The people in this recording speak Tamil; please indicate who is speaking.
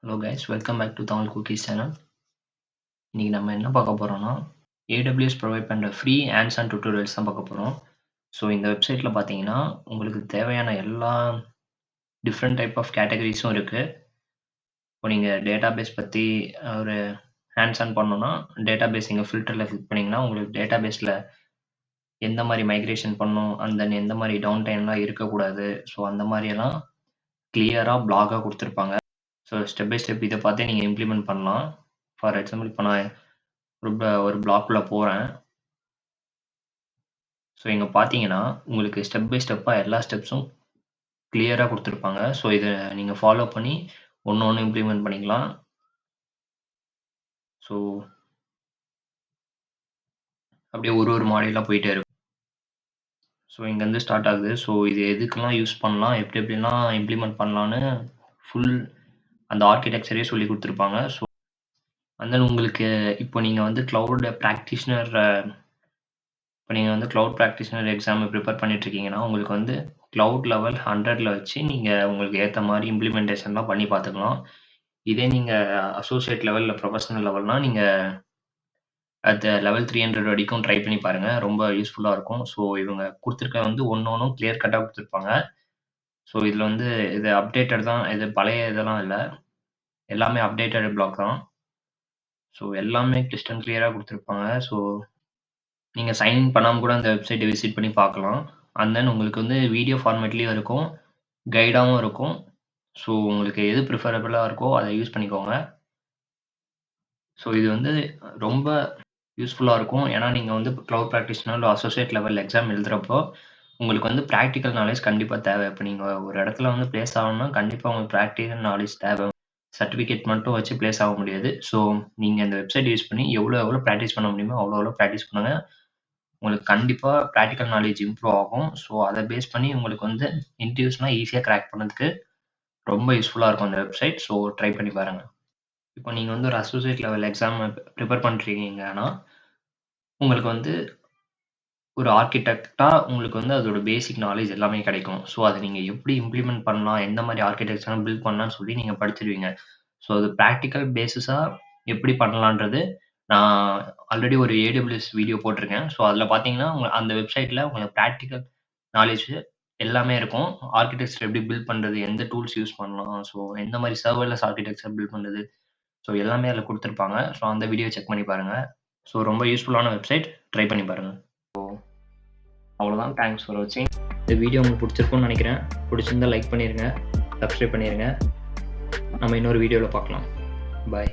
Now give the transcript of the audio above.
Speaker 1: Hello guys, welcome back to Tamil cookies channel. இன்னைக்கு நம்ம என்ன பார்க்க போறோம்னா, AWS ப்ரொவைட் பண்ற ஃப்ரீ ஹேண்ட்ஸ் ஆன் டியூட்டோரியல்ஸ் தான் பார்க்க போறோம். ஸோ இந்த வெப்சைட்ல பார்த்தீங்கன்னா, உங்களுக்கு தேவையான எல்லா டிஃப்ரெண்ட் டைப் ஆஃப் கேட்டகரீஸும் இருக்கு. இப்போ நீங்க டேட்டாபேஸ் பத்தி ஒரு ஹேண்ட்ஸ் ஆன் பண்ணணும்னா, டேட்டாபேஸ் இங்க ஃபில்டர்ல கிளிக் பண்ணீங்கன்னா, உங்களுக்கு டேட்டாபேஸ்ல எந்த மாரி மைக்ரேஷன் பண்ணணும், அண்ட் தென் எந்த மாரி டவுன் டைம்லாம் இருக்கக்கூடாது. ஸோ அந்த மாரியெல்லாம் கிளியரா ப்ளாகா குடுத்துருப்பாங்க. ஸோ ஸ்டெப் பை ஸ்டெப் இத பார்த்தே நீங்க இம்ப்ளிமெண்ட் பண்ணலாம். ஃபார் எக்ஸாம்பிள் இப்ப நான் ஒரு ப்ளாக்குள்ள போறேன். ஸோ இங்க பார்த்தீங்கன்னா, உங்களுக்கு ஸ்டெப் பை ஸ்டெப்பா எல்லா ஸ்டெப்ஸும் கிளியரா குடுத்துருப்பாங்க. ஸோ இத நீங்க ஃபாலோ பண்ணி ஒண்ணு ஒண்ணு இம்ப்ளிமெண்ட் பண்ணிக்கலாம். ஸோ அப்படியே ஒரு மாடியூலா போயிட்டே இருக்கும். ஸோ இங்கருந்து ஸ்டார்ட் ஆகுது. ஸோ இது எதுக்கெல்லாம் யூஸ் பண்ணலாம், எப்படி எப்படிலாம் இம்ப்ளிமெண்ட் பண்ணலான்னு ஃபுல் அந்த ஆர்க்கிடெக்சரே சொல்லிக் குடுத்துருப்பாங்க. ஸோ அண்ட் தென் உங்களுக்கு இப்போ நீங்க வந்து கிளவுட் பிராக்டிஷனர் எக்ஸாம் பிரிப்பேர் பண்ணிட்டு இருக்கீங்கன்னா, உங்களுக்கு வந்து கிளவுட் லெவல் 100ல வச்சு நீங்க உங்களுக்கு ஏத்த மாரி இம்ப்ளிமெண்டேஷன்லாம் பண்ணி பார்த்துக்கலாம். இதே நீங்க அசோசியேட் லெவல்ல, ப்ரொஃபஷனல் லெவல்னா நீங்க அட் லெவல் 300 வரைக்கும் ட்ரை பண்ணி பாருங்க. ரொம்ப யூஸ்ஃபுல்லா இருக்கும். ஸோ இவங்க குடுத்துருக்க வந்து ஒண்ணும் கிளியர் கட்டா குடுத்துருப்பாங்க. ஸோ இதுல வந்து இது அப்டேட்டட் தான். இது பழைய இதெல்லாம் இல்ல. எல்லாமே அப்டேட்டட் பிளாக் தான். ஸோ எல்லாமே கிறிஸ்டல் கிளியரா குடுத்துருப்பாங்க. ஸோ நீங்க சைன் இன் பண்ணாம கூட அந்த வெப்சைட்ட விசிட் பண்ணி பார்க்கலாம். அண்ட் தென் உங்களுக்கு வந்து வீடியோ ஃபார்மேட்லயும் இருக்கும். கைடாவும் இருக்கும். ஸோ உங்களுக்கு எது ப்ரிஃபரபிளா இருக்கோ அத யூஸ் பண்ணிக்கோங்க. ஸோ இது வந்து ரொம்ப யூஸ்ஃபுல்லா இருக்கும். ஏன்னா, நீங்க வந்து cloud practitioner associate level exam எழுதுறப்போ, உங்களுக்கு வந்து பிராக்டிகல் நாலேட்ஜ் கண்டிப்பா தேவை. இப்ப நீங்க ஒரு இடத்துல வந்து பிளேஸ் ஆகணும்னா, கண்டிப்பா உங்களுக்கு பிராக்டிகல் நாலேட்ஜ் தேவை. சர்டிஃபிகேட் மட்டும் வச்சு பிளேஸ் ஆக முடியாது. ஸோ, நீங்க இந்த வெப்சைட் யூஸ் பண்ணி எவ்வளோ பிராக்டிஸ் பண்ண முடியுமோ, அவ்வளோ பிராக்டிஸ் பண்ணுங்க. உங்களுக்கு கண்டிப்பா பிராக்டிகல் நாலேட்ஜ் இம்ப்ரூவ் ஆகும். ஸோ, அத பேஸ் பண்ணி உங்களுக்கு வந்து இன்டர்வியூஸ்லாம் ஈஸியா கிராக் பண்ணதுக்கு ரொம்ப யூஸ்ஃபுல்லா இருக்கும் அந்த வெப்சைட். ஸோ, ட்ரை பண்ணி பாருங்க. இப்போ நீங்க வந்து ஒரு அசோசியேட் லெவல் எக்ஸாம் பிரிப்பேர் பண்றீங்கன்னா, உங்களுக்கு வந்து ஒரு ஆர்க்கிடெக்ட்டா உங்களுக்கு வந்து அதோட பேசிக் நாலேட்ஜ் எல்லாமே கிடைக்கும். ஸோ, அத நீங்க எப்படி இம்ப்ளிமெண்ட் பண்ணலாம், எந்த மாரி ஆர்க்கிடெக்சர்லாம் பில்ட் பண்ணலாம்னு சொல்லி நீங்க படிச்சுருவீங்க. ஸோ, அது பிராக்டிகல் பேசிஸா எப்படி பண்ணலான்றது, நான் ஆல்ரெடி ஒரு AWS வீடியோ போட்டிருக்கேன். ஸோ, அதில பார்த்தீங்கன்னா, அந்த வெப்சைட்ல உங்களுக்கு பிராக்டிகல் நாலேட்ஜ் எல்லாமே இருக்கும். ஆர்க்கிடெக்சர் எப்படி பில்ட் பண்றது, எந்த டூல்ஸ் யூஸ் பண்ணலாம், ஸோ எந்த மாரி சர்வர்லெஸ் ஆர்க்கிடெக்சர் பில்ட் பண்றது, ஸோ எல்லாமே அதில குடுத்துருப்பாங்க. ஸோ, அந்த வீடியோ செக் பண்ணி பாருங்க. ஸோ, ரொம்ப யூஸ்ஃபுல்லான வெப்சைட். ட்ரை பண்ணி பாருங்க. அவ்வளோதான். தேங்க்ஸ் ஃபார் வாட்சிங். இந்த வீடியோ உங்களுக்கு பிடிச்சிருக்கும்னு நினைக்கிறேன். பிடிச்சிருந்தா லைக் பண்ணிருங்க, சப்ஸ்கிரைப் பண்ணிருங்க. நம்ம இன்னொரு வீடியோல பார்க்கலாம். பாய்.